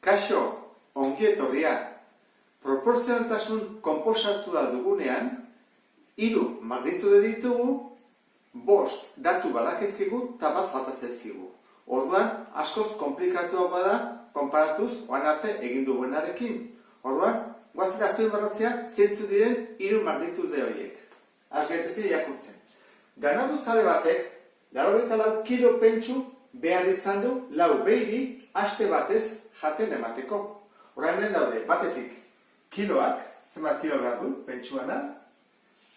Kaixo, ongi etorria. Proportzionaltasun konposatua dugunean, 3 magnitude ditugu, 5 datu badakizkigu eta bat falta zaizkigu. Orduan, askoz komplikatuagoa bada, konparatuz oan arte egin duguenarekin. Orduan, guazen azpimarratzea zeintzu diren 3 magnitude horiek. Az gaitezen irakurtzen. Ganadu zale batek, 84 kilo pentsu behar izan du 4 beiri aste batez jaten emateko. Orain hemen daude, batetik kiloak, zenbat kilo behar du pentsuana,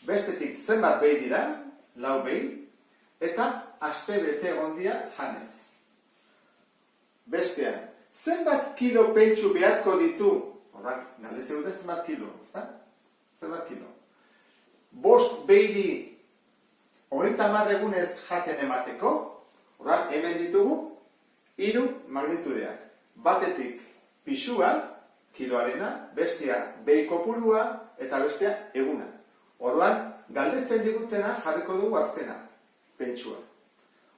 bestetik zenbat behi dira, 4 behi, eta aste bete egondia janez. Bestean, zenbat kilo pentsu beharko ditu, orain, galdezen dute zenbat kilo, ezta? Zenbat kilo. 5 beiri 30 egunez jaten emateko, orain, hemen ditugu 3 magnitudeak. Batetik pisua, kiloarena, bestea behi kopurua eta bestea eguna. Orduan, galdetzen digutena jarriko dugu azkena, pentsua.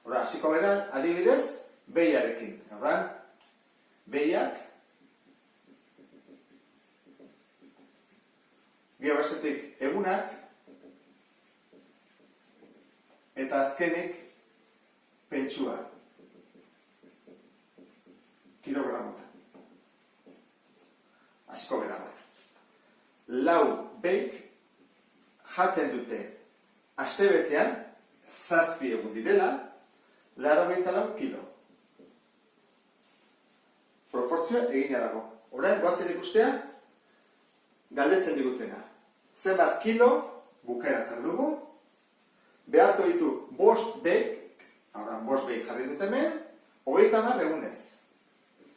Orduan, hasiko gara adibidez, behiarekin. Orduan, behiak, gero bestetik egunak, eta azkenik pentsua. Kilogramotan. Asko bera da. 4 beik jaten dute astebetean 7 egun direla, 84 kilo. Proportzioa egina dago. Orain, goazen ikustea, galdetzen digutena. Zenbat kilo, bukaera jar dugu, beharko ditu 5 beik, orain 5 beik jarri dut hemen, 30 egunez.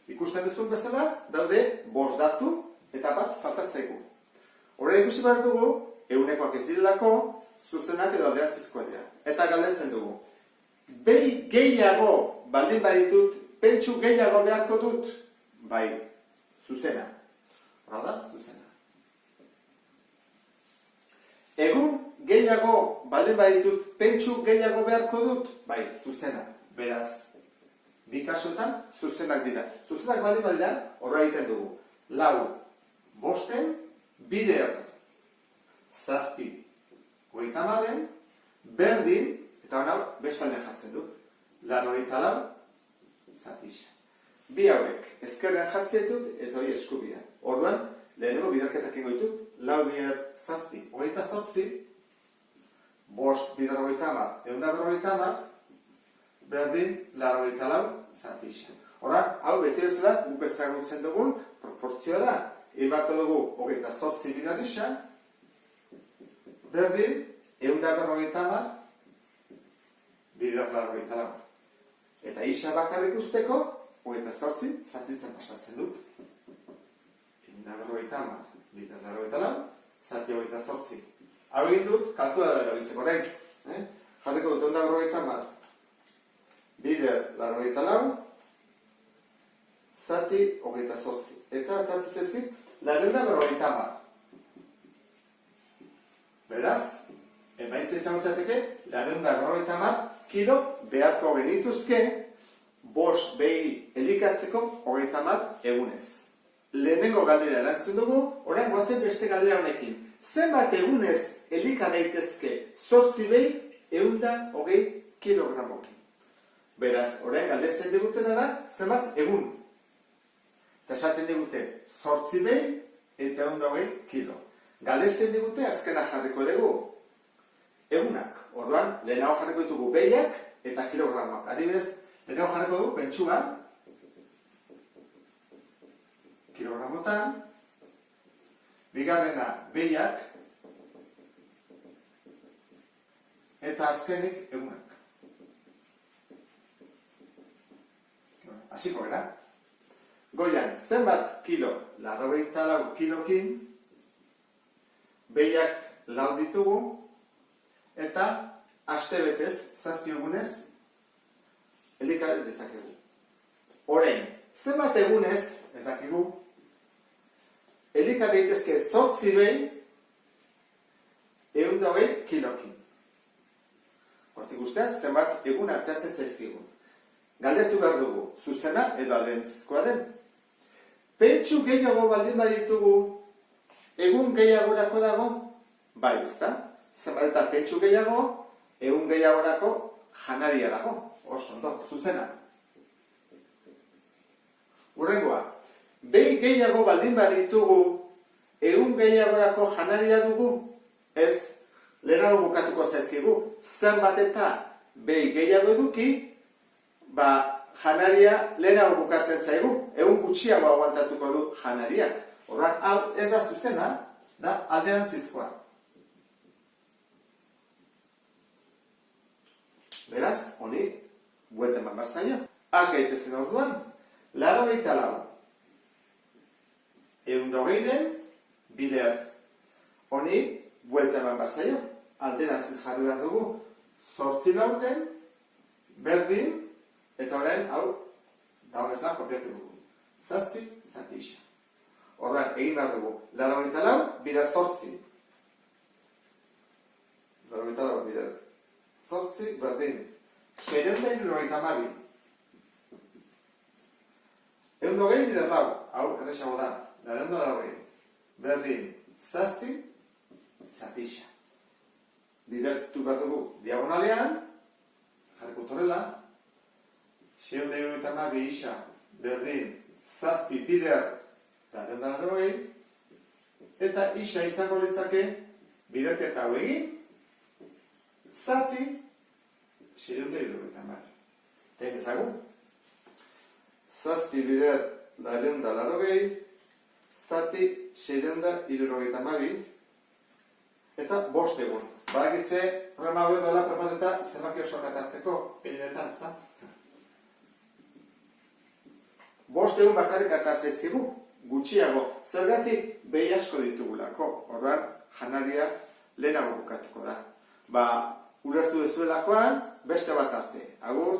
Ikusten duzun bezala, daude 5 datu eta bat falta zaigu. Horrela ikusi behar dugu, egunekoak ez direlako, zuzenak edo aldeantzizkoa dira. Eta galdetzen dugu. Behi gehiago baldin baditut, pentsu gehiago beharko dut, bai, zuzena. Hora da, zuzena. Egun gehiago baldin baditut, pentsu gehiago beharko dut, bai, zuzena. Beraz, bi kasuetan, zuzenak dira. Zuzenak baldin badira, horra egiten dugu. 4 bosten, bider 7 30 berdin, eta hau bestaldean jartzen dut. 84 zatix. Bi hauek ezkerrean jartzen dut, eta hori eskubia. Orduan, lehenengo biderketak ingo ditut, 4 bider 7 28, 5 bider 30, 150, berdin, 84 zatix. Horan, hau beti bezala, guk ezagutzen dugun proportzioa da. Ebako dugu 28 bider isa, berdin, 150, bider 84. Eta isa bakarrik usteko, 28 zatitzen pasatzen dut. 150, bider 84, zati 28. Hau egin dut, kalkuladora erabiltzeko orain. Jarriko dut 150, bider 84, zati 28. Eta atatzen zaizkit, 450. Beraz, emaitza izango zateke, 450 kilo beharko genituzke, 5 behi elikatzeko 30 egunez. Lehenengo galdera erantzun dugu, orain goazen beste galdera honekin. Zenbat egunez elika daitezke 8 behi 120 kilogramokin. Beraz, orain galdetzen digutena da, zenbat egun. Eta esaten digute, 8 behi eta 120 kilo. Galdetzen digute, azkena jarriko dugu. Egunak, orduan, lehenago jarriko ditugu behiak eta kilogramoak. Adibidez, lehenago jarriko dugu, pentsua, kilogramotan, bigarrena behiak, eta azkenik egunak. Hasiko gara. Goian, zenbat kilo, 84 kilokin, behiak 4 ditugu, eta astebetez, 7 egunez, elika dezakegu. Orain, zenbat egunez, ez dakigu, elika daitezke 8 behi, 120 kilokin. Hozik ustean, zenbat egun arteatzen zaizkigun. Galdetu behar dugu, zuzena edo aldentzizkoa den. Pentsu gehiago baldin baditugu, egun gehiagorako dago? Bai, ezta? Zenbat eta pentsu gehiago, egun gehiagorako janaria dago. Oso ondo, zuzena. Hurrengoa, behi gehiago baldin baditugu, egun gehiagorako janaria dugu? Ez, lehenago bukatuko zaizkigu. Zenbat eta behi gehiago eduki, janaria lehenago bukatzen zaigu, egun gutxiago aguantatuko du janariak. Horran, hau ez da zuzena, da alderantzizkoa. Beraz, honi, buelta eman behar zaio. Az gaitezen orduan, 84. 120 bider. Honi, buelta eman behar zaio. Alderantziz jarri behar dugu. 8 laurden, berdin, eta horren, hau, da honezan, kopiatu dugu. 7 zati isa. Horren, egin behar dugu. 84 bider 8. 84 bider 8, berdin. 672. 120 bider lau. Hau, erresago da. 480. Berdin. 7 zati isa. Bidertu behar dugu diagonalean, jarriko torrela, 672 isa, berdin, 7 bider, 480, eta isa izango litzake, biderketa hau egin, zati, 672. Egin ezagun, 7 bider, 480, zati, 672, eta 5 egun. Badakizte, programa hau dela prepateta zenbaki osoak atatzeko, gehienetan, ezta? 5 egun bakarrik atatzezkigu, gutxiago, zergatik behi asko ditugulako, orduan janaria lehenago bukatuko da. Ulertu dezuelakoan, beste bat arte. Agur!